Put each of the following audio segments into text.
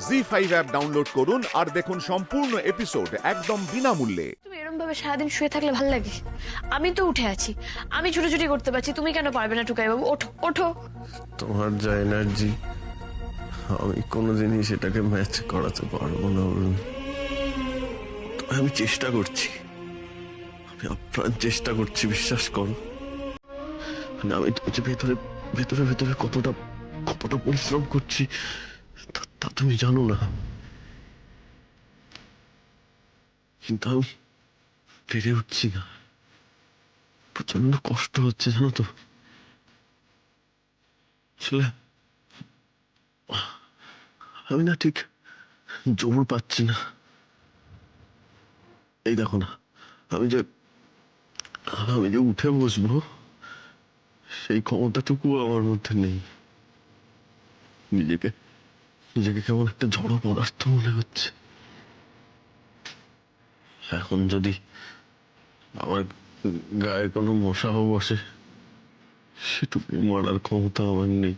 ZEE5 app download করুন আর দেখুন সম্পূর্ণ এপিসোড একদম বিনামূল্যে। তুমি এরকম ভাবে সারাদিন শুয়ে থাকলে ভালো লাগে? আমি তো উঠে আছি, আমি ছুটোছুটি করতে পারছি, তুমি কেন পারবে না? টুকাই বাবু ওঠো ওঠো। তোমার যা এনার্জি আমি কোনোদিনই সেটাকে ম্যাচ করাতে পারবো না অরুণ। তবে আমি চেষ্টা করছি, আমি আপ্রাণ চেষ্টা করছি, বিশ্বাস করো। মানে আমি তো যে ভেতরে ভেতরে ভেতরে কতটা কতটা পরিশ্রম করছি তা তুমি জানো না। কিন্তু আমি পেরে উঠছি না, প্রচন্ড কষ্ট হচ্ছে জানো তো। আসলে আমি না ঠিক জোর পাচ্ছি না। এই দেখো না, আমি যে আমি যে উঠে বসবো সেই ক্ষমতাটুকু আমার মধ্যে নেই। নিজেকে নিজেকে কেমন একটা জড় পদার্থ মনে হচ্ছে। এখন যদি আমার গায়ে কোনো মশাও বসে সেটুকু মারার ক্ষমতা আমার নেই।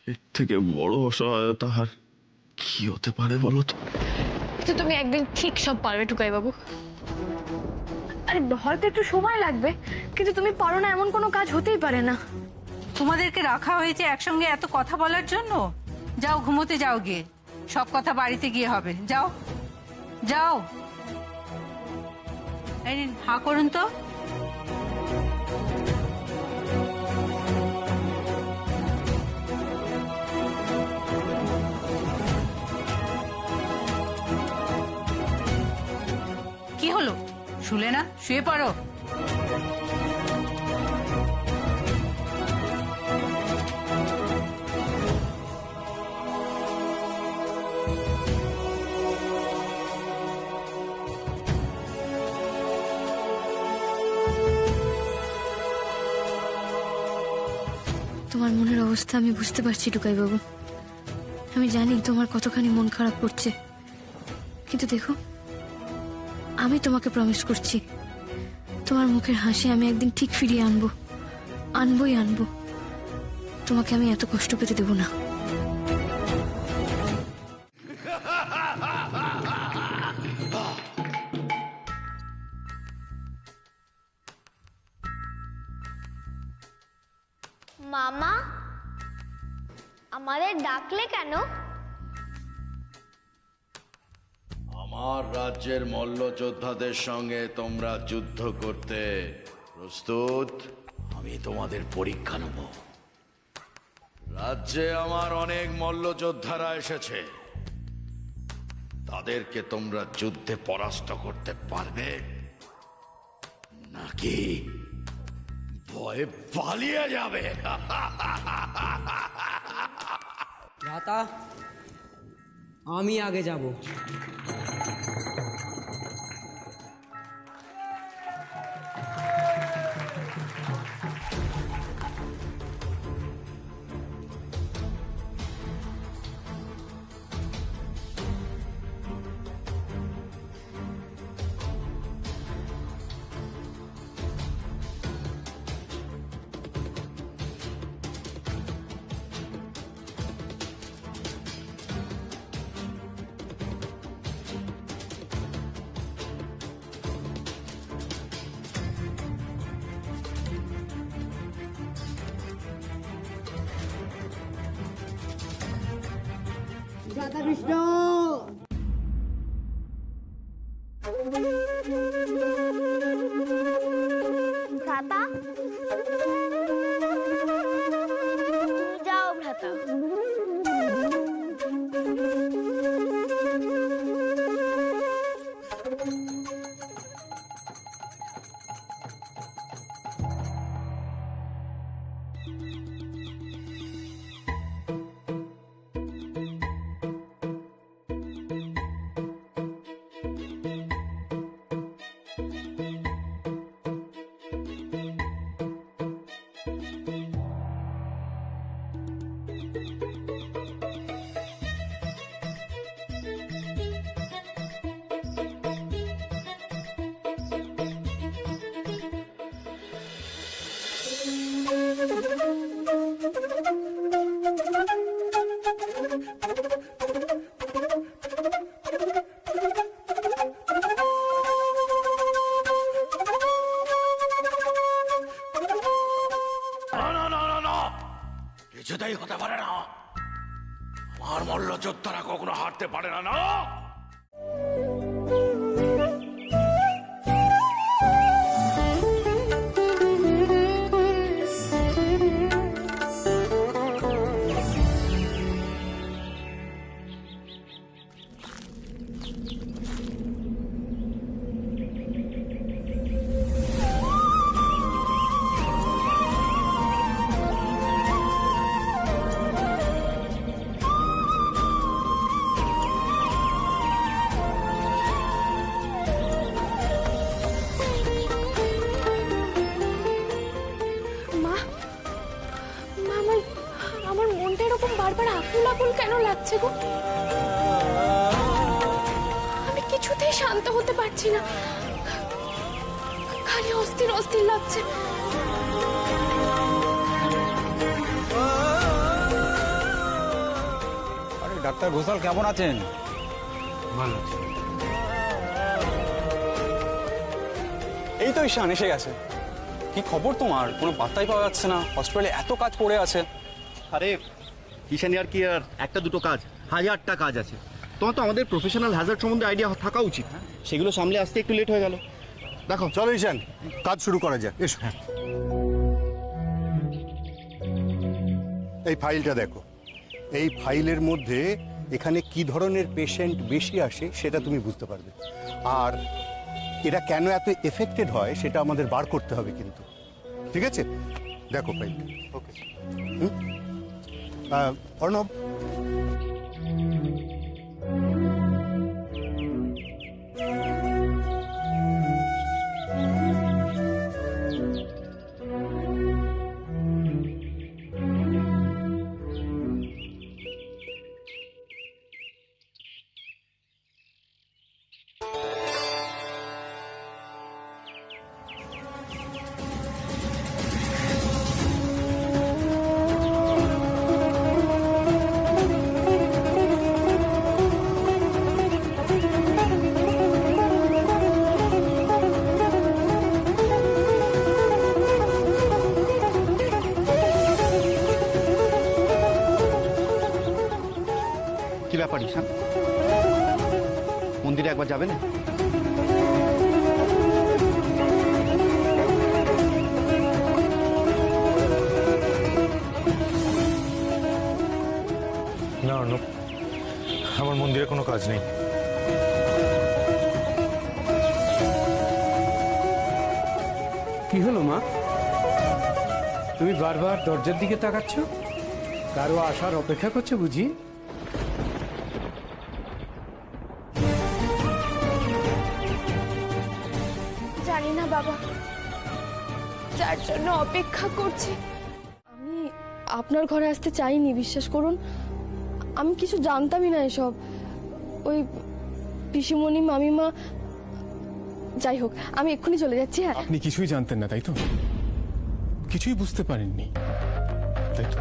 এর থেকে বড় অসহায়তা আর কি হতে পারে বলো তো? তো তুমি একদিন ঠিক সব পারবে টুকাই বাবু। আরে হয়তো একটু সময় লাগবে, কিন্তু তুমি পারো না এমন কোনো কাজ হতেই পারে না। তোমাদেরকে রাখা হয়েছে একসঙ্গে এত কথা বলার জন্য? যাও ঘুমোতে যাও, গিয়ে সব কথা বাড়িতে গিয়ে হবে। যাও যাও, এই নিন, হাঁ করুন তো। কি হলো, শুলে না? শুয়ে পড়ো। তোমার মনের অবস্থা আমি বুঝতে পারছি টুকাই বাবু। আমি জানি তোমার কতখানি মন খারাপ করছে, কিন্তু দেখো, আমি তোমাকে প্রমিস করছি, তোমার মুখের হাসি আমি একদিন ঠিক ফিরিয়ে আনবো, আনবোই আনবো। তোমাকে আমি এত কষ্ট পেতে দেবো না। মামা, আমাদের ডাকলে কেন? আমার রাজ্যের মল্লযোদ্ধাদের সঙ্গে তোমরা যুদ্ধ করতে প্রস্তুত? আমি তোমাদের পরীক্ষা নেব। রাজ্যে আমার অনেক মল্লযোদ্ধারা এসেছে, তাদেরকে তোমরা যুদ্ধে পরাস্ত করতে পারবে নাকি ভয়ে পালিয়ে যাবে? ভ্রাতা, আমি আগে যাব। রাধাকৃষ্ণ, ভ্রাতা, তুমি যাও ভ্রাতা। না না না না না, কিছুতেই হতে পারে না। আমার মল্লযোদ্ধারা কখনো হারতে পারে না। না মা মা আমার আমার মনটা এরকম বারবার আকুল আকুল কেন লাগছে গো? আমি কিছুতেই শান্ত হতে পারছি না, খালি অস্থির অস্থির লাগছে। আরে ডাক্তার ঘোষাল কেমন আছেন? ভালো আছে। এই তো ঈশান এসে গেছে। কি খবর তোমার? কোনো পাত্তাই পাওয়া যাচ্ছে না, হসপিটালে এত কাজ পড়ে আছে। আরে ঈশানি আর কি, আর একটা দুটো কাজ, হাজারটা কাজ আছে। তোমার তো আমাদের প্রফেশনাল হ্যাজার্ড সম্বন্ধে আইডিয়া থাকা উচিত, সেগুলো সামলে আসতে একটু লেট হয়ে গেল। দেখো চলো ঈশান, কাজ শুরু করা যাক। এসো। এই ফাইলটা দেখো। এই ফাইলের মধ্যে এখানে কি ধরনের পেশেন্ট বেশি আসে সেটা তুমি বুঝতে পারবে, আর এরা কেন এত এফেক্টেড হয় সেটা আমাদের বার করতে হবে কিন্তু। ঠিক আছে, দেখো ফাইলটা। ওকে। অর্ণব, কি ব্যাপার ঈশান, মন্দিরে একবার যাবে না? না অর্ণব, আমার মন্দিরে কোনো কাজ নেই। কি হলো মা? তুমি বারবার দরজার দিকে তাকাচ্ছ, কারো আসার অপেক্ষা করছো বুঝি? জানি না বাবা, যার জন্য অপেক্ষা করছি। আমি আপনার ঘরে আসতে চাইনি, বিশ্বাস করুন। আমি কিছু জানতামই না এসব। ওই পিসিমণি, মামিমা, যাই হোক, আমি এক্ষুনি চলে যাচ্ছি। হ্যাঁ, আপনি কিছুই জানতেন না তাই তো? কিছুই বুঝতে পারেননি তাই তো?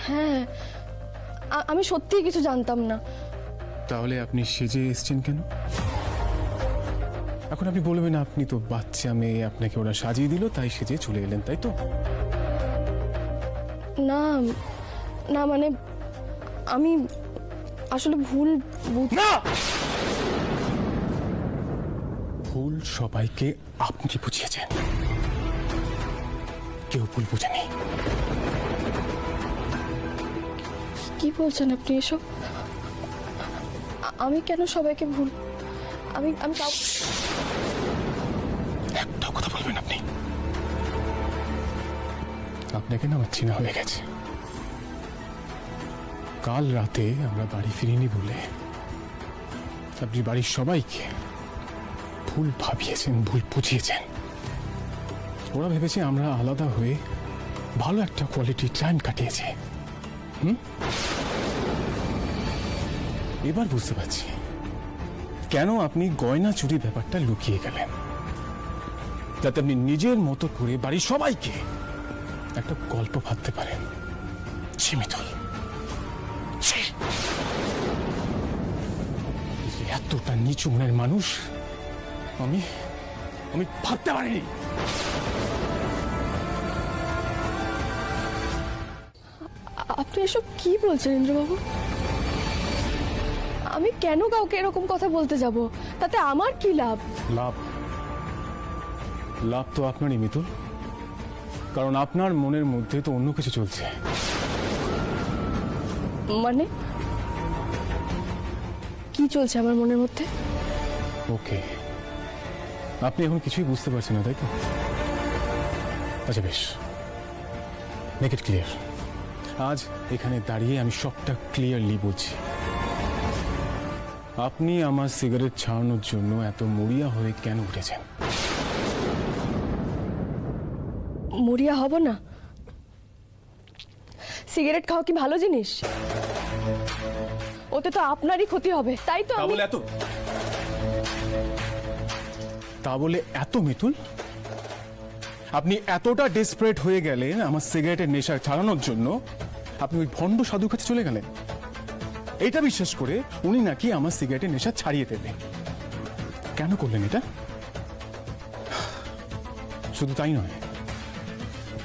হ্যাঁ, আমি সত্যিই কিছু জানতাম না। তাহলে আপনি সেজে এসছেন কেন? এখন আপনি বলবেন আপনি তো বাচ্চা মেয়ে, আপনাকে ওরা সাজিয়ে দিল তাই সেজে চলে এলেন, তাই তো? না না, মানে আমি আসলে ভুল না, ভুল সবাইকে আপনি বুঝিয়েছেন, কেউ ভুল বুঝেনি। কি বলছেন আপনি এসব? আমি কেন সবাইকে ভুল? আমি আমি একটা কথা বলবেন আপনি? আপনাকে না আমার চেনা হয়ে গেছে। কাল রাতে আমরা বাড়ি ফিরিনি বলে আপনি বাড়ির সবাইকে ভুল ভাবিয়েছেন, ভুল বুঝিয়েছেন। ওরা ভেবেছে আমরা আলাদা হয়ে ভালো একটা কোয়ালিটি টাইম কাটিয়েছে। এবার বুঝতে পারছি কেন আপনি গয়না চুরি ব্যাপারটা লুকিয়ে গেলেন, যাতে আপনি নিজের মতো করে বাড়ির সবাইকে একটা গল্প ভাবতে পারেন। সীমিত, এতটা নিচু মনের মানুষ আমি আমি ভাবতে পারিনি। আপনি এসব কি বলছেন ইন্দ্রবাবু? আমি কেন কাউকে এরকম কথা বলতে যাব? তাতে আমার কি লাভ? লাভ লাভ তো আপনারই মিতুল, কারণ আপনার মনের মধ্যে তো অন্য কিছু চলছে। মানে কি চলছে আমার মনের মধ্যে? ওকে, আপনি এখন কিছুই বুঝতে পারছেন না, তাই তো? আচ্ছা বেশ, মেক ইট ক্লিয়ার। আজ এখানে দাঁড়িয়ে আমি সবটা ক্লিয়ারলি বলছি। আপনি আমার সিগারেট ছাড়ানোর জন্য এত মরিয়া হয়ে কেন উঠেছেন? মরিয়া হব না? সিগারেট খাওয়া কি ভালো জিনিস? ওতে তো আপনারই ক্ষতি হবে, তাই তো আমি তা বলে এত মিতুল, আপনি এতটা ডেসপারেট হয়ে গেলেন আমার সিগারেটের নেশা ছাড়ানোর জন্য, আপনি ওই ভণ্ড সাধুর কাছে চলে গেলেন এইটা বিশ্বাস করে উনি নাকি আমার সিগারেটের নেশা ছাড়িয়ে দেবে। কেন করলেন এটা? শুধু তাই নয়,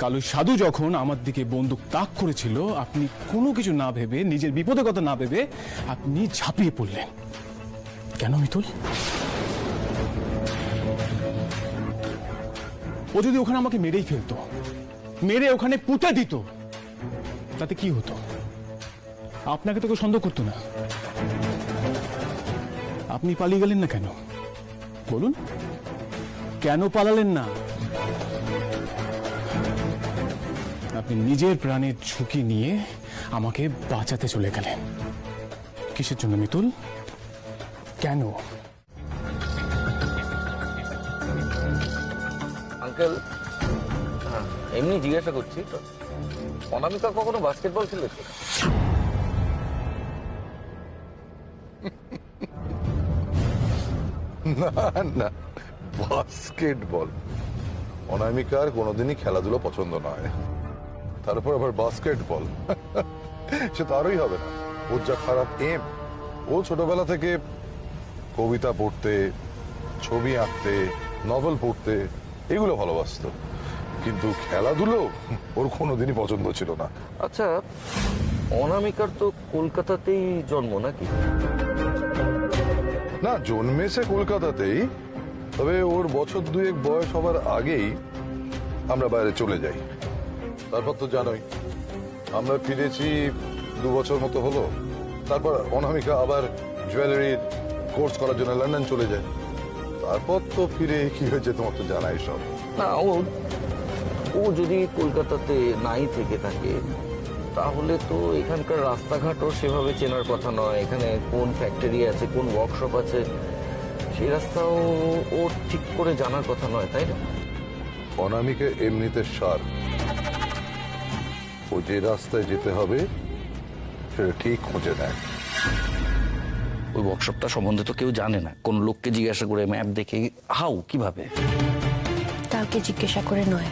কাল ওই সাধু যখন আমার দিকে বন্দুক তাক করেছিল, আপনি কোনো কিছু না ভেবে, নিজের বিপদের কথা না ভেবে আপনি ঝাঁপিয়ে পড়লেন। কেন মিতুল? ও যদি ওখানে আমাকে মেরেই ফেলতো, মেরে ওখানে পুঁতে দিত, তাতে কি হতো? আপনাকে তো কেউ সন্দেহ করতো না। আপনি পালিয়ে গেলেন না কেন? বলুন, কেন পালালেন না? আপনি নিজের প্রাণের ঝুঁকি নিয়ে আমাকে বাঁচাতে চলে গেলেন। কিসের জন্য মিতুল? কেন? আঙ্কেল, এমনি জিজ্ঞাসা করছি, অনামিকা কখনো বাস্কেটবল খেলেছে? না না, বাস্কেটবল অনামিকার কোনোদিনই খেলাধুলো পছন্দ নয়, তারপর আবার বাস্কেটবল সে তারই হবে না। ওর যা খারাপ এম, ও ছোটবেলা থেকে কবিতা পড়তে, ছবি আঁকতে, নভেল পড়তে এগুলো ভালোবাসতো, কিন্তু খেলাধুলো ওর কোনোদিনই পছন্দ ছিল না। আচ্ছা, অনামিকার তো কলকাতাতেই জন্ম নাকি? না, জন্মেছে কলকাতাতেই, তবে ওর বছর দুয়েক বয়স হবার আগেই আমরা বাইরে চলে যাই। তারপর তো জানোই, আমরা ফিরেছি 2 বছর মতো হলো। তারপর অনামিকা আবার জুয়েলারির কোর্স করার জন্য লন্ডন চলে যায়। তারপর তো ফিরে কি হয়েছে তোমার তো জানাই সব। না, ও যদি কলকাতাতে নাই থেকে থাকে, তাহলে তো এখানকার রাস্তাঘাটও সেভাবে চেনার কথা নয়। এখানে কোন ফ্যাক্টরি আছে, কোন ওয়ার্কশপ আছে, সেই রাস্তাও ও ঠিক করে জানার কথা নয়, তাই না? অনামিকা এমনিতে সার, ও যে রাস্তায় যেতে হবে সেটা ঠিক খুঁজে নেয়। ওই ওয়ার্কশপটা সম্বন্ধে তো কেউ জানে না। কোন লোককে জিজ্ঞাসা করে, ম্যাপ দেখে, হাউ কিভাবে? কাউকে জিজ্ঞাসা করে নয়,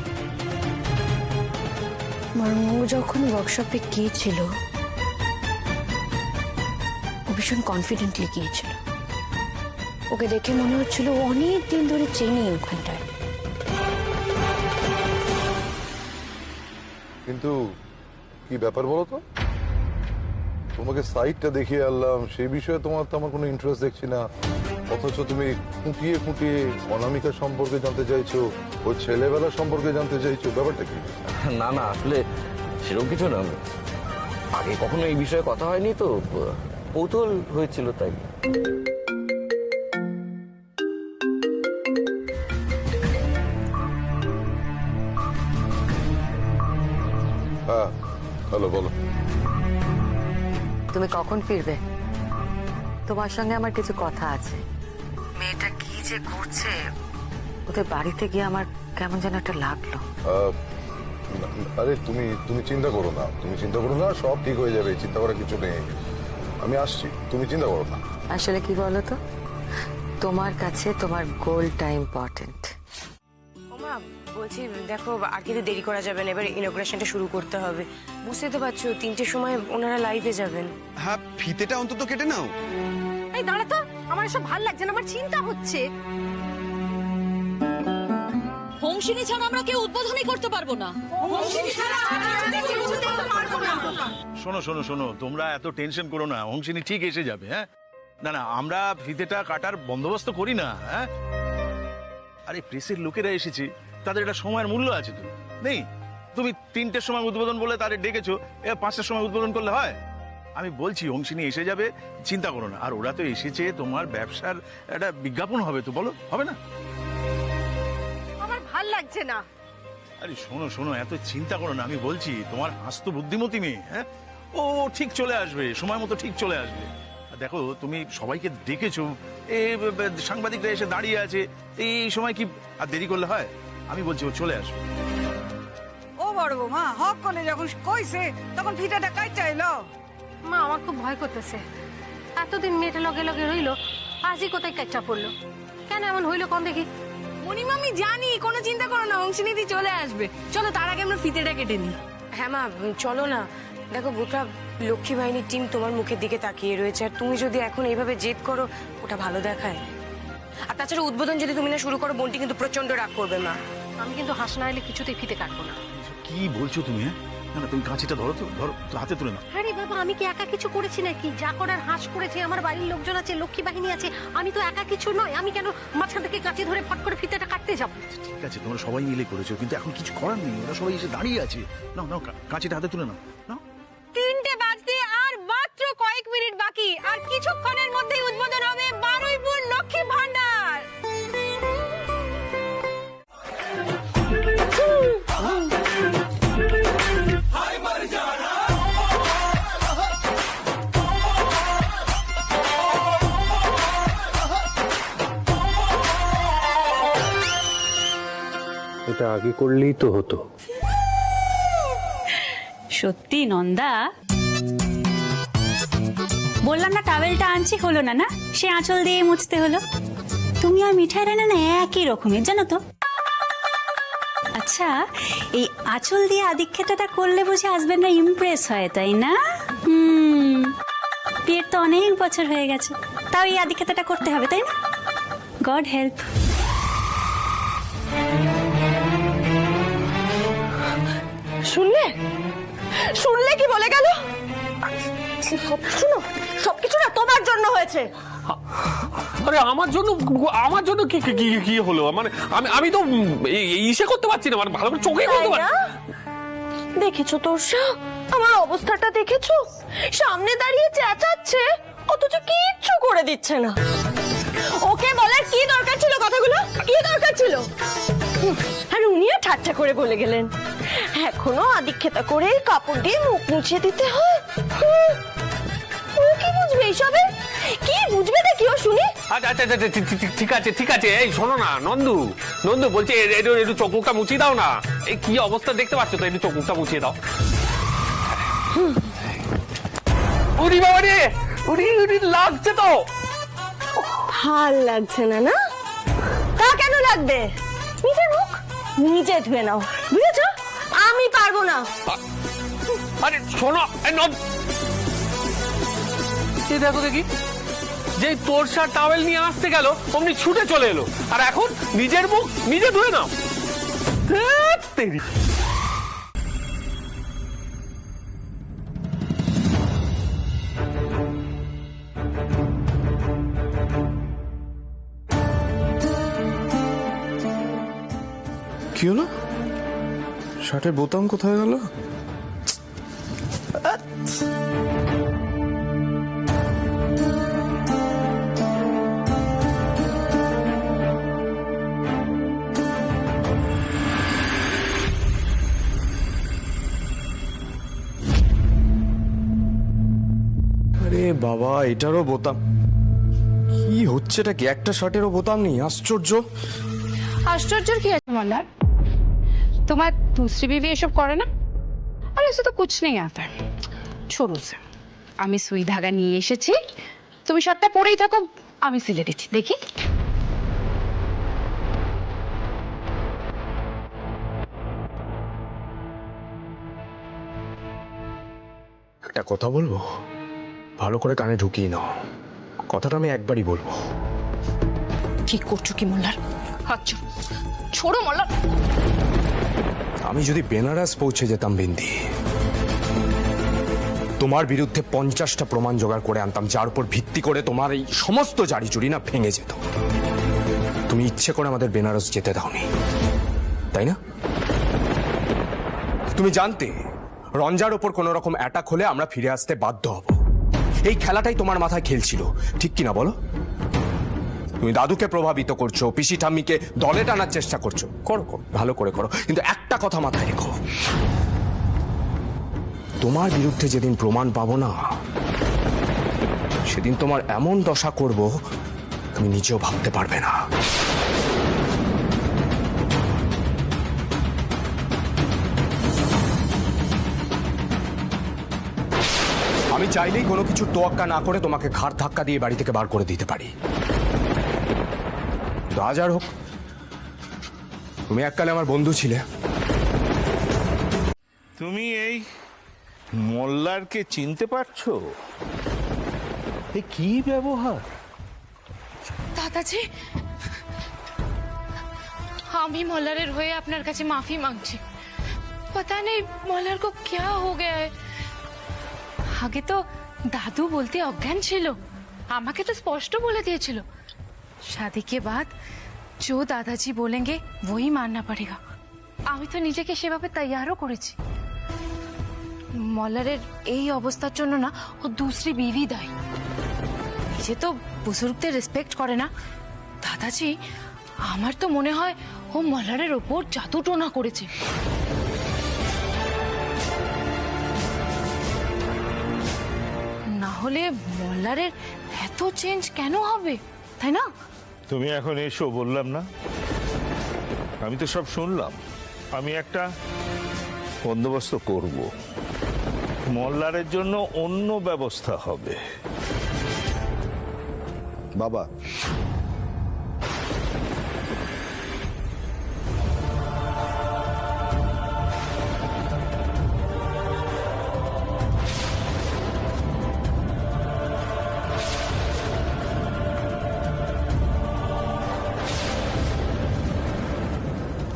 বরং ও যখন ওয়ার্কশপে গিয়েছিল, ও ভীষণ কনফিডেন্টলি গিয়েছিল। ওকে দেখে মনে হচ্ছিল ও অনেক দিন ধরে চেনে ওখানটায়। কিন্তু কি ব্যাপার বলো তো, তোমাকে সাইটটা দেখিয়ে আনলাম, সেই বিষয়ে তোমার তো আমার কোনো ইন্টারেস্ট দেখছি না, অথচ তুমি খুঁটিয়ে খুঁটিয়ে অনামিকা সম্পর্কে জানতে চাইছো, ওর ছেলেবেলা সম্পর্কে জানতে চাইছো। ব্যাপারটা কি? না না, আসলে সেরকম কিছু না, আগে কখনো এই বিষয়ে কথা হয়নি তো, কৌতূহল হয়েছিল তাই। হ্যাঁ, হ্যালো, বলো। তুমি কখন ফিরবে? তোমার সঙ্গে আমার কিছু কথা আছে। মেয়েটা কি যে করছে, ওদের বাড়িতে গিয়ে আমার কেমন যেন একটা লাগলো। আরে তুমি চিন্তা করো না, তুমি চিন্তা করো না, সব ঠিক হয়ে যাবে, চিন্তা করার কিছু নেই। আমি আসছি, তুমি চিন্তা করো না। আসলে কি বলো তো, তোমার কাছে তোমার গোলটা ইম্পর্টেন্ট। ওমা, বলছি দেখো, আর কিন্তু দেরি করা যাবে না, এবার ইনোগ্রেশনটা শুরু করতে হবে। বুঝতে তো পারছো 3টের সময় ওনারা লাইভে যাবেন। হ্যাঁ, ফিতেটা অন্তত কেটে নাও। এই দাঁড়া তো, আমার আমার এসব ভাল লাগছে না, আমার চিন্তা হচ্ছে। হংসিনী ছাড়া আমরা কেউ উদ্বোধনই করতে পারবো না। শোনো শোনো শোনো, তোমরা এত টেনশন করো না, হংসিনী ঠিক এসে যাবে। হ্যাঁ, না না, আমরা ফিতেটা কাটার বন্দোবস্ত করি না। হ্যাঁ, আরে প্রেসের লোকেরা এসেছে, তাদের একটা সময়ের মূল্য আছে। তো নেই, তুমি 3টের সময় উদ্বোধন বলে তাদের ডেকেছো, 5টার সময় উদ্বোধন করলে হয়? আমি বলছি হংসিনী এসে যাবে, চিন্তা করো না। আর ওরা তো এসেছে, তোমার ব্যবসার একটা বিজ্ঞাপন হবে, তো বলো হবে না? আমার ভাল লাগছে না। আরে শোনো শোনো, এত চিন্তা করো না, আমি বলছি তোমার হাস্ত বুদ্ধিমতী মেয়ে। হ্যাঁ, ও ঠিক চলে আসবে, সময় মতো ঠিক চলে আসবে। দেখো, তুমি সবাইকে ডেকেছো, সাংবাদিকরা এসে দাঁড়িয়ে আছে, এই সময় কি আর দেরি করলে হয়? আমি বলছি ও চলে আসবে। ও বড় বৌমা, হক করে যখন কইছে তখন ফিতাটা কাটতে এলো। মা, আমার খুব ভয় করতেছে। এতদিন মেয়েটা লগে লগে রইলো, আজই কোথায় কাচ্চা পড়লো? কেন এমন হইলো কোন দেখি? মনিমা, আমি জানি, কোনো চিন্তা করো না, হংসিনীদি চলে আসবে। চলো তার আগে আমরা ফিতেটা কেটে নিই। হ্যাঁ মা, চলো না। দেখো গোটা লক্ষ্মী বাহিনীর টিম তোমার মুখের দিকে তাকিয়ে রয়েছে, আর তুমি যদি এখন এইভাবে জেদ করো, ওটা ভালো দেখায়। আর তাছাড়া উদ্বোধন যদি তুমি না শুরু করো, বোনটি কিন্তু প্রচন্ড রাগ করবে। মা, আমি কিন্তু হাস না এলে কিছুতেই ফিতে কাটবো না। কি বলছো তুমি? হ্যাঁ, না না, তুমি কাঁচিটা ধরো তো, ধরো তো, হাতে তুলে নাও। আরে বাবা, আমি কি একা কিছু করেছি নাকি? যা করার হাস করেছে, আমার বাড়ির লোকজন আছে, লক্ষ্মী বাহিনী আছে, আমি তো একা কিছু নয়। আমি কেন মাঝখান থেকে কাঁচি ধরে ফট করে ফিতেটা কাটতে যাবো? ঠিক আছে, তোমরা সবাই মিলে করেছো, কিন্তু এখন কিছু করার নেই, ওরা সবাই এসে দাঁড়িয়ে আছে। নাও নাও, কাঁচিটা হাতে তুলে নাও। নাও। 3টে বাজতে আর মাত্র কয়েক মিনিট বাকি, আর কিছুক্ষণের মধ্যেই উদ্বোধন হবে বারুইপুর লক্ষ্মী ভান্ডার। এটা আগে করলেই তো হতো। সত্যি নন্দা, বললাম না টাওয়েলটা আনছি, হলো না। না, সে আঁচল দিয়ে মুছতে হলো। তুমি আর মিঠাই রান্না না একই রকমের, জানো তো। আচ্ছা, এই আঁচল দিয়ে আদিক্ষেতাটা করলে বুঝি হাজবেন্ডরা ইমপ্রেস হয়, তাই না? বিয়ের তো অনেক বছর হয়ে গেছে, তাও এই আদিক্ষেতাটা করতে হবে, তাই না? God help. শুনলে শুনলে কি বলে গেল? শুনো, সবকিছু না তোমার জন্য হয়েছে। আরে আমার জন্য কি কি কি হলো? মানে আমি তো ইসে করতে পারছি না, মানে ভালো করে চোখে করতে পারছি না। দেখেছো তোরসা, আমার অবস্থাটা দেখেছো? সামনে দাঁড়িয়ে চেঁচাচ্ছে, অথচ কিচ্ছু করে দিচ্ছে না। ওকে বলার কি দরকার ছিল? কথাগুলো কি দরকার ছিল? আর উনিও ঠাট্টা করে বলে গেলেন, এখনো আদিক্ষেতা করে কাপড় দিয়ে মুখ মুছিয়ে দিতে হয়। ও কি বুঝবে এইসবে? কি বুঝবে দেখি ও, শুনি। আচ্ছা আচ্ছা আচ্ছা, ঠিক আছে। এই শোনো না, নন্দু বলছি, একটু চোখ মুখটা মুছিয়ে দাও না। এই কি অবস্থা দেখতে পাচ্ছ তো, একটু চোখ মুখটা মুছিয়ে দাও। উরি বাবা রে, উরি লাগছে তো। ভাল লাগছে না? না, তা কেন লাগবে? নিজের মুখ নিজে ধুয়ে নাও, বুঝেছো? আমি পারবো না। আরে শোনো, দেখো দেখি, যে তোরসা টাওয়েল নিয়ে আসতে গেল, অমনি ছুটে চলে এলো, আর এখন নিজের মুখ নিজে ধুয়ে নাও। কি হলো? শার্টের বোতাম কোথায় গেল? আরে বাবা, এটারও বোতাম। কি হচ্ছেটা কি? একটা শার্টেরও বোতাম নেই, আশ্চর্য। आश्चर्य की है मल्हार, तुम्हारे दूसरी बीवी ये सब करे ना? और ऐसे तो कुछ नहीं आता है, छोड़ो से। আমি সুই ধাগা নিয়ে এসেছি, তুমি শার্টটা পরেই থাকো, আমি সিলে দিচ্ছি, দেখি। একটা কথা বলবো, ভালো করে কানে ঢুকিয়ে নাও। কথাটা আমি একবারই বলবো। কি করছো কি মোল্লার? হাত ছোড়ো মোল্লার। আমি যদি বেনারস পৌঁছে যেতাম বিন্দি, তোমার বিরুদ্ধে 50টা প্রমাণ জোগাড় করে আনতাম, যার উপর ভিত্তি করে তোমার এই সমস্ত জারি চুরি না ভেঙে যেত। তুমি ইচ্ছে করে আমাদের বেনারস যেতে দাওনি, তাই না? তুমি জানতে রঞ্জার ওপর কোন রকম অ্যাটাক হলে আমরা ফিরে আসতে বাধ্য হব। এই খেলাটাই তোমার মাথায় খেলছিল, ঠিক কিনা বলো? তুমি দাদুকে প্রভাবিত করছো, পিসি ঠাম্মিকে দলে টানার চেষ্টা করছো। করো, ভালো করে করো, কিন্তু একটা কথা মাথায় রেখো, তোমার বিরুদ্ধে যেদিন প্রমাণ পাবো না, সেদিন তোমার এমন দশা করব তুমি নিজেও ভাবতে পারবে না। আমি চাইলেই কোনো কিছু তোয়াক্কা না করে তোমাকে ঘাড় ধাক্কা দিয়ে বাড়ি থেকে বার করে দিতে পারি। তো আজ আর হোক, তুমি এককালে আমার বন্ধু ছিলে। তুমি এই মোল্লারকে চিনতে পারছো? এ কি ব্যবহার? দাদাজি, আমি মল্লারের হয়ে আপনার কাছে মাফি মাंगছি। पता नहीं মল্লার को क्या हो गया है। আগে তো দাদু বলতে অজ্ঞান ছিল, আমাকে তো স্পষ্ট বলে দিয়েছিল शादी के बाद जो दादाजी बोलेंगे वही मानना पड़ेगा। আমি তো নিজেকে সেভাবে তৈয়ারও করেছি। মল্লারের এই অবস্থার জন্য না ও दूसरी बीवी দায়ী। নিজে তো বুজুর্গদের রেসপেক্ট করে না। দাদাজি, আমার তো মনে হয় ও মল্লারের ওপর জাদু টোনা করেছে। না হলে মল্লারের এত চেঞ্জ কেন হবে, তাই না? তুমি এখন এসো বললাম না? আমি তো সব শুনলাম। আমি একটা বন্দোবস্ত করব, মল্লারের জন্য অন্য ব্যবস্থা হবে। বাবা,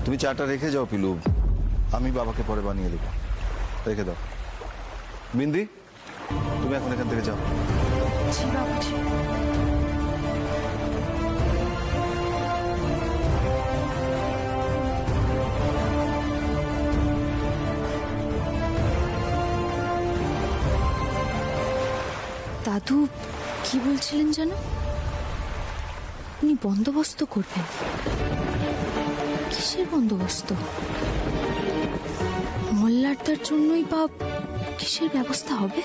তুমি চাটা রেখে যাও পিলু, আমি বাবাকে পরে বানিয়ে দেবো। রেখে দাও। বিন্দি, তুমি এখন এখান থেকে যাও। জি বাবুজি। দাদু কি বলছিলেন জানো? উনি বন্দোবস্ত করবেন। কিসের বন্দোবস্ত? মল্লারদার জন্যই বা কিসের ব্যবস্থা হবে?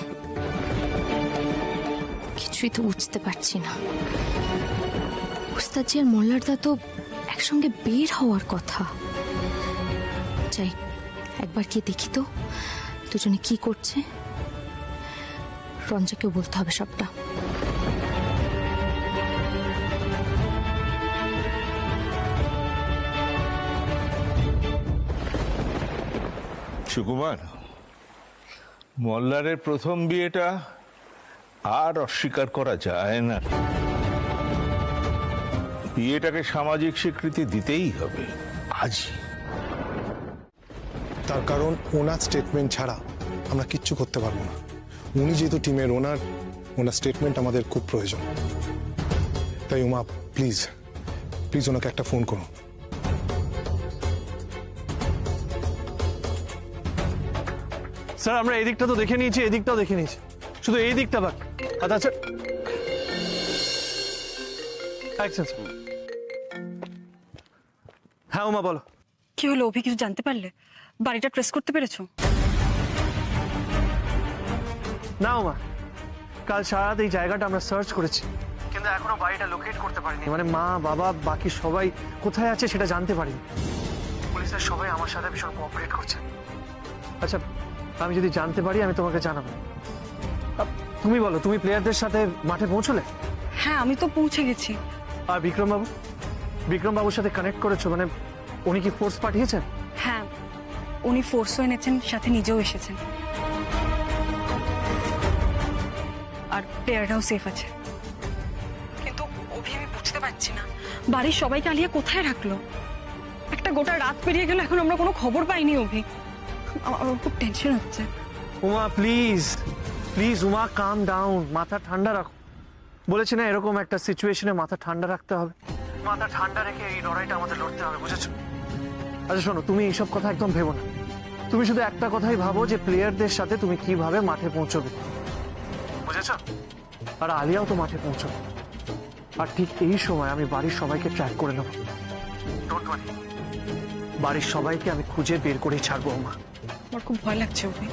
কিছুই তো বুঝতে পারছি না। উস্তাদজি আর মল্লারদা তো একসঙ্গে বের হওয়ার কথা। যাই একবার গিয়ে দেখি তো দুজনে কি করছে। রঞ্জাকেও বলতে হবে সবটা। সুকুমার, মল্লারের প্রথম বিয়েটা আর অস্বীকার করা যায় না। বিয়েটাকে সামাজিক স্বীকৃতি দিতেই হবে আজই। তার কারণ ওনার স্টেটমেন্ট ছাড়া আমরা কিচ্ছু করতে পারবো না। উনি যেহেতু টিমের ওনার স্টেটমেন্ট আমাদের খুব প্রয়োজন। তাই উমা, প্লিজ প্লিজ ওনাকে একটা ফোন করো। স্যার, আমরা এই দিকটা তো দেখে নিয়েছি, এই দিকটাও দেখে নিয়েছি, শুধু এই দিকটা বাকি। আচ্ছা, হ্যাঁ উমা বলো। কি হলো অভি, কিছু জানতে পারলে? বাড়িটা ট্রেস করতে পেরেছো? না উমা, কাল সারা রাত এই জায়গাটা আমরা সার্চ করেছি, কিন্তু এখনো বাড়িটা লোকেট করতে পারিনি। মানে মা, বাবা, বাকি সবাই কোথায় আছে সেটা জানতে পারিনি। পুলিশের সবাই আমার সাথে ভীষণ কোঅপারেট করছে। আচ্ছা, আমি যদি জানতে পারি আমি তোমাকে জানাবো। তুমি বলো, তুমি প্লেয়ারদের সাথে মাঠে পৌঁছলে? হ্যাঁ, আমি তো পৌঁছে গেছি। আর বিক্রম বাবুর সাথে কানেক্ট করেছো? মানে উনি কি ফোর্স পাঠিয়েছেন? হ্যাঁ, উনি ফোর্সও এনেছেন, সাথে নিজেও এসেছেন। আর প্লেয়াররাও সেফ আছে। পাচ্ছি না বাড়ির সবাইকে আলিয়া কোথায় রাখলো একটা গোটা রাত পেরিয়ে গেল এখন আমরা কোনো খবর পাইনি অভি আমার খুব টেনশন হচ্ছে Uma please please Uma calm down মাথা ঠান্ডা রাখো বলেছি না এরকম একটা সিচুয়েশনে মাথা ঠান্ডা রাখতে হবে মাথা ঠান্ডা রেখে এই লড়াইটা আমাদের লড়তে হবে বুঝেছো আচ্ছা শোনো তুমি এইসব কথা একদম ভেবো না তুমি শুধু একটা কথাই ভাবো যে প্লেয়ারদের সাথে তুমি কিভাবে মাঠে পৌঁছবে বুঝেছো আর আলিয়াও তো মাঠে পৌঁছবে আর ঠিক এই সময় আমি বাড়ির সবাইকে ট্র্যাক করে নেবো ডোন্ট ওয়ারি বাড়ির সবাইকে আমি খুঁজে বের করেই ছাড়বো মা আমার খুব ভয় লাগছে অভি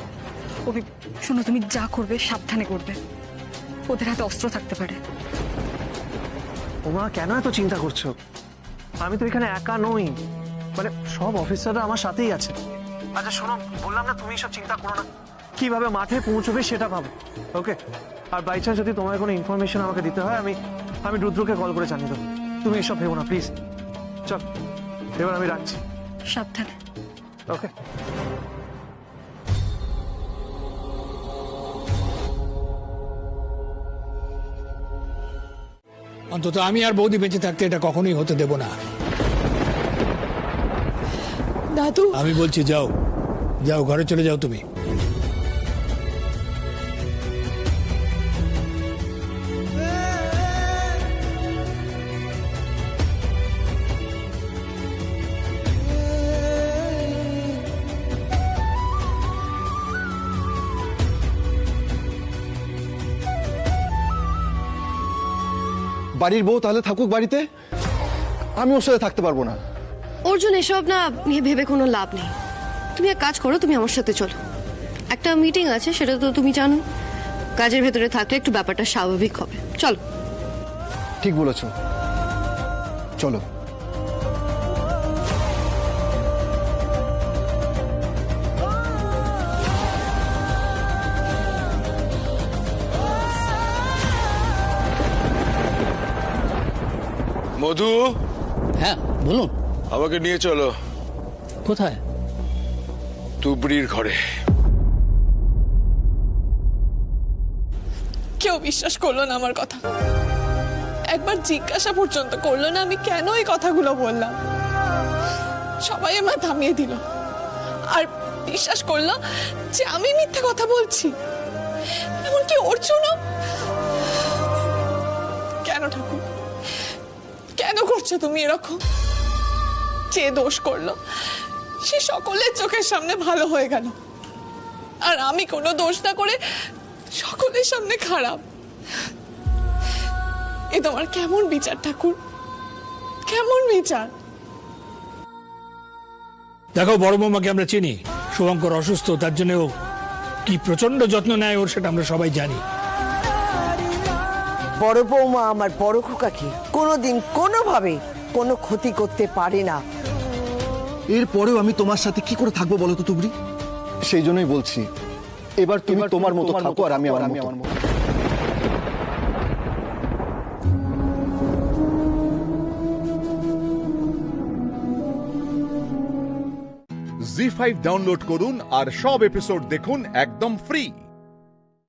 অভি শোনো তুমি যা করবে সাবধানে করবে ওদের হাতে অস্ত্র থাকতে পারে ওমা কেন এত চিন্তা করছো আমি তো এখানে একা নই মানে সব অফিসাররা আমার সাথেই আছে আচ্ছা শোনো বললাম না তুমি সব চিন্তা করো না কিভাবে মাঠে পৌঁছবে সেটা ভাবো ওকে আর বাই চান্স যদি তোমার কোনো ইনফরমেশন আমাকে দিতে হয় আমি রুদ্রকে কল করে জানিয়ে দেবো তুমি এসব ভেবো না প্লিজ চল এবার আমি রাখছি সাবধানে ওকে অন্তত আমি আর বৌদি বেঁচে থাকতে এটা কখনোই হতে দেব না দাদু আমি বলছি যাও যাও ঘরে চলে যাও তুমি বাড়ির বউ তাহলে থাকুক বাড়িতে আমি ওর সাথে থাকতে পারবো না অর্জুন এসব না নিয়ে ভেবে কোনো লাভ নেই তুমি এক কাজ করো তুমি আমার সাথে চলো একটা মিটিং আছে সেটা তো তুমি জানো কাজের ভেতরে থাকলে একটু ব্যাপারটা স্বাভাবিক হবে চলো ঠিক বলেছো চলো মধু হ্যাঁ বলুন আমাকে নিয়ে চলো কোথায় তুবড়ির ঘরে কেউ বিশ্বাস করলো না আমার কথা একবার জিজ্ঞাসা পর্যন্ত করলো না আমি কেন এই কথাগুলো বললাম সবাই আমার থামিয়ে দিল আর বিশ্বাস করলো যে আমি মিথ্যে কথা বলছি এমনকি অর্জুনও কেন ঠাকুর কেন করছো তুমি এরকম যে দোষ করলো সে সকলের চোখের সামনে ভালো হয়ে গেল আর আমি কোনো দোষ না করে সকলের সামনে খারাপ এ তোমার কেমন বিচার ঠাকুর কেমন বিচার দেখো বড় বৌমাকে আমরা চিনি শুভঙ্কর অসুস্থ তার জন্য ও কি প্রচন্ড যত্ন নেয় ওর সেটা আমরা সবাই জানি বড় বৌমা আমার বড় খোকাকে কোনোদিন কোনোভাবে কোনো ক্ষতি করতে পারে না এরপরেও আমি তোমার সাথে কি করে থাকবো বলো তো তুবড়ি সেই জন্যই বলছি এবার তুমি তোমার মতো থাকো আর আমি আমার মতো জি5 ডাউনলোড করুন আর সব এপিসোড দেখুন একদম ফ্রি।